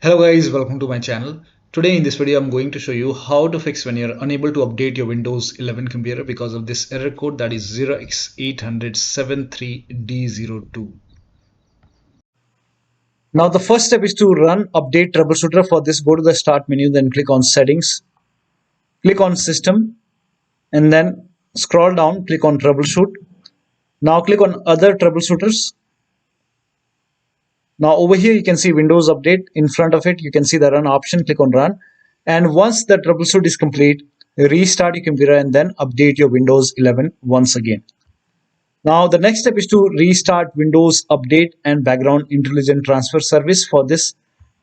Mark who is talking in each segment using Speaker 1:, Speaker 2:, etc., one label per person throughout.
Speaker 1: Hello guys, welcome to my channel. Today in this video I'm going to show you how to fix when you're unable to update your Windows 11 computer because of this error code that is 0x80073d02. Now the first step is to run update troubleshooter. For this, go to the start menu, then click on settings, click on system, and then scroll down, click on troubleshoot. Now click on other troubleshooters. Now over here you can see Windows Update. In front of it you can see the run option. Click on run, and once the troubleshoot is complete, restart your computer and then update your Windows 11 once again. Now the next step is to restart Windows Update and Background Intelligent Transfer Service. For this,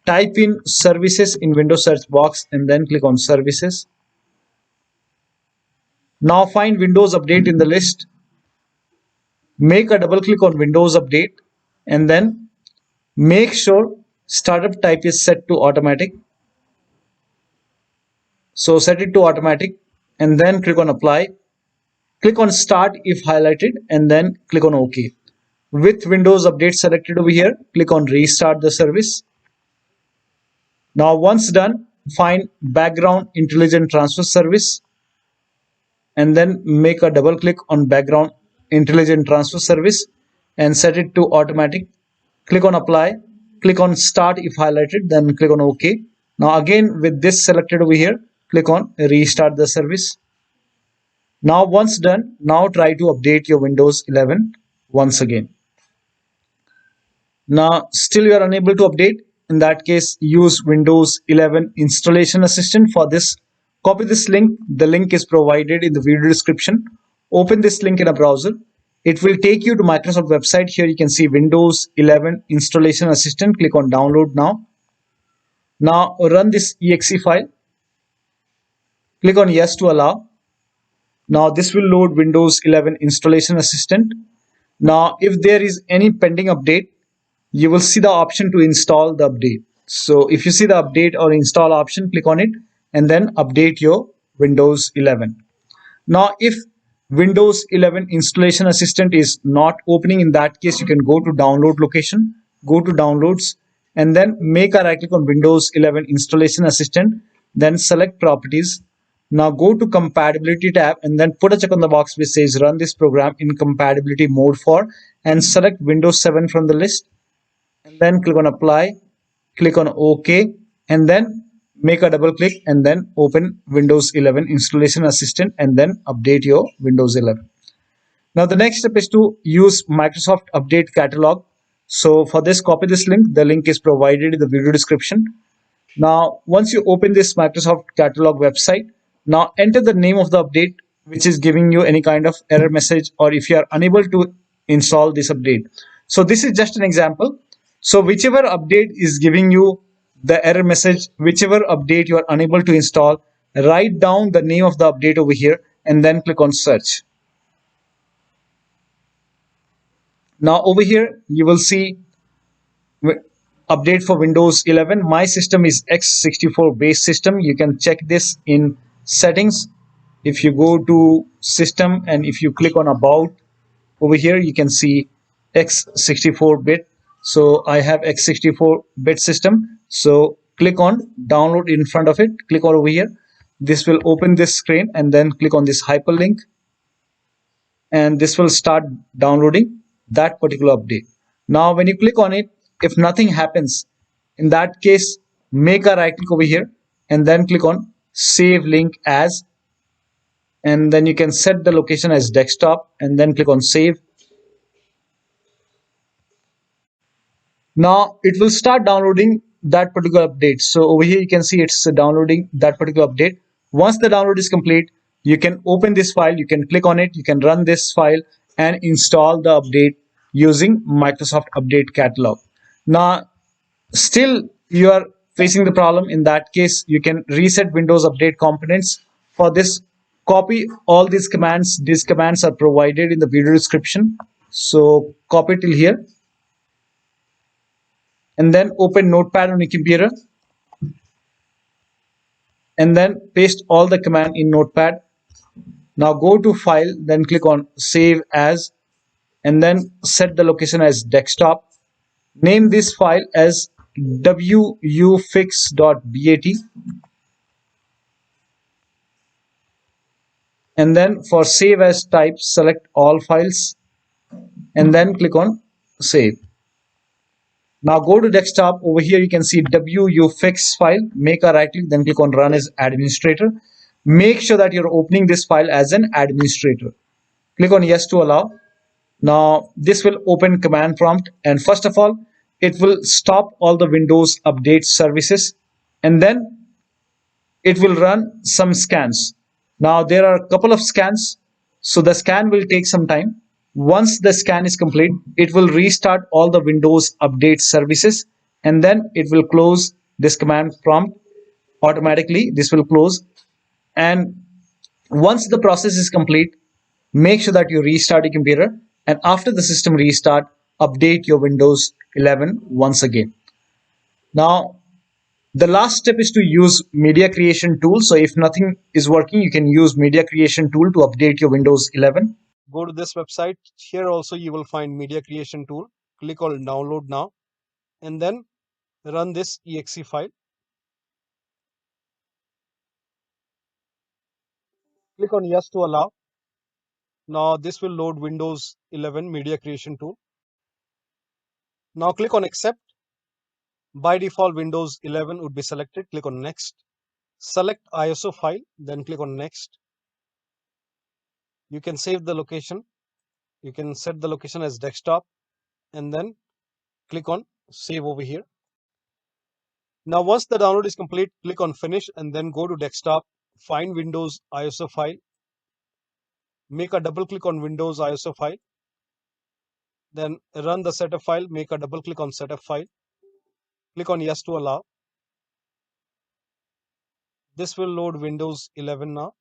Speaker 1: type in services in Windows search box and then click on services. Now find Windows Update in the list. Make a double click on Windows Update and then make sure startup type is set to automatic. So set it to automatic and then click on apply. Click on start if highlighted and then click on OK. With Windows Update selected over here, click on restart the service. Now once done, find Background Intelligent Transfer Service and then make a double click on Background Intelligent Transfer Service and set it to automatic. Click on apply, click on start if highlighted, then click on OK. Now again with this selected over here, click on restart the service. Now once done, now try to update your Windows 11 once again. Now still you are unable to update. In that case, use Windows 11 Installation Assistant. For this, copy this link. The link is provided in the video description. Open this link in a browser. It will take you to Microsoft website. Here you can see Windows 11 Installation Assistant. Click on download now. Now run this exe file. Click on yes to allow. Now this will load Windows 11 Installation Assistant. Now if there is any pending update, you will see the option to install the update. So if you see the update or install option, click on it and then update your Windows 11. Now if Windows 11 Installation Assistant is not opening, in that case you can go to download location, go to downloads and then make a right click on Windows 11 Installation Assistant, then select properties. Now go to compatibility tab and then put a check on the box which says run this program in compatibility mode for, and select Windows 7 from the list and then click on apply, click on OK and then make a double click and then open Windows 11 Installation Assistant and then update your Windows 11. Now the next step is to use Microsoft Update Catalog. So for this, copy this link. The link is provided in the video description. Now once you open this Microsoft Catalog website, now enter the name of the update which is giving you any kind of error message, or if you are unable to install this update. So this is just an example. So whichever update is giving you the error message, whichever update you are unable to install, write down the name of the update over here and then click on search. Now over here you will see update for Windows 11. My system is x64 base system. You can check this in settings. If you go to system and if you click on about, over here you can see x64 bit. So I have x64 bit system. So click on download in front of it, click on over here. This will open this screen and then click on this hyperlink and this will start downloading that particular update. Now when you click on it, if nothing happens, in that case make a right click over here and then click on save link as, and then you can set the location as desktop and then click on save. Now it will start downloading that particular update. So over here you can see it's downloading that particular update. Once the download is complete, you can open this file, you can click on it, you can run this file and install the update using Microsoft Update Catalog. Now still you are facing the problem. In that case you can reset Windows Update components. For this, copy all these commands. These commands are provided in the video description. So copy till here and then open Notepad on your computer and then paste all the command in Notepad. Now go to file, then click on save as and then set the location as desktop. Name this file as wuufix.bat, and then for save as type, select all files and then click on save. Now go to desktop. Over here you can see wuufix file. Make a right click, then click on run as administrator. Make sure that you're opening this file as an administrator. Click on yes to allow. Now this will open command prompt, and first of all it will stop all the Windows update services, and then it will run some scans. Now there are a couple of scans, so the scan will take some time. Once the scan is complete, it will restart all the Windows update services, and then it will close this command prompt automatically. This will close, and once the process is complete, make sure that you restart your computer, and after the system restart, update your Windows 11 once again. Now the last step is to use media creation tool. So if nothing is working, you can use media creation tool to update your Windows 11.
Speaker 2: Go to this website. Here also you will find media creation tool. Click on download now and then run this exe file. Click on yes to allow. Now this will load Windows 11 media creation tool. Now click on accept. By default Windows 11 would be selected. Click on next. Select ISO file, then click on next. You can save the location. You can set the location as desktop and then click on save over here. Now once the download is complete, click on finish and then go to desktop, find Windows ISO file, make a double click on Windows ISO file, then run the setup file, make a double click on setup file, click on yes to allow. This will load Windows 11 now.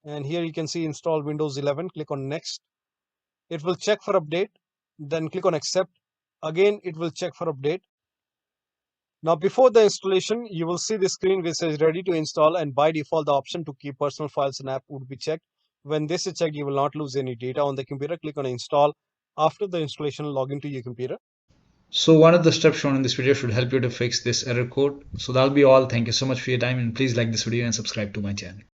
Speaker 2: And here you can see install Windows 11, click on next. It will check for update, then click on accept. Again, it will check for update. Now before the installation, you will see the screen which says ready to install, and by default the option to keep personal files and app would be checked. When this is checked, you will not lose any data on the computer. Click on install. After the installation, log into your computer.
Speaker 1: So one of the steps shown in this video should help you to fix this error code. So that'll be all. Thank you so much for your time, and please like this video and subscribe to my channel.